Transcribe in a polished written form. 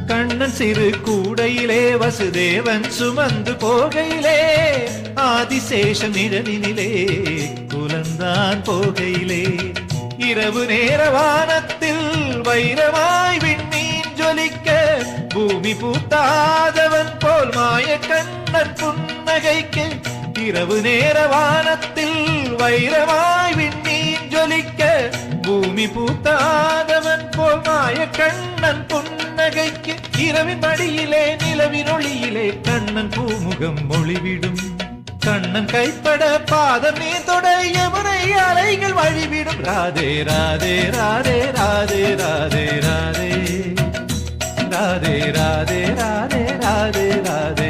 கண்ணன் சிறு கூடையிலே வசுதேவன் சுமந்து போகையிலே ஆதிசேஷன் நிழலினிலே குலந்தான் போகையிலே இரவு நேர வானத்தில் வைரமாய் விண்மீன் ஜொலிக்க பூமி பூத்தாதவன் போல் மாய கண்ணன் புன்னகைக்கு இரவு நேர வானத்தில் வைரமாய் விண்மீன் ஜொலிக்க பூமி பூத்தாதவன் போல் மாய கண்ணன் புன்னகைக்கு இரவின் மடியிலே நிலவின் ஒளியிலே கண்ணன் பூமுகம் மொழிவிடும் கண்ணன் கைப்பட பாதம் நீ தொட யமுனை அலைகள் வழிவிடும் ராதே ராதே ராதே ராதே ராதே ராதே ராதே ராதே ராதே ராதே ராதே ராதே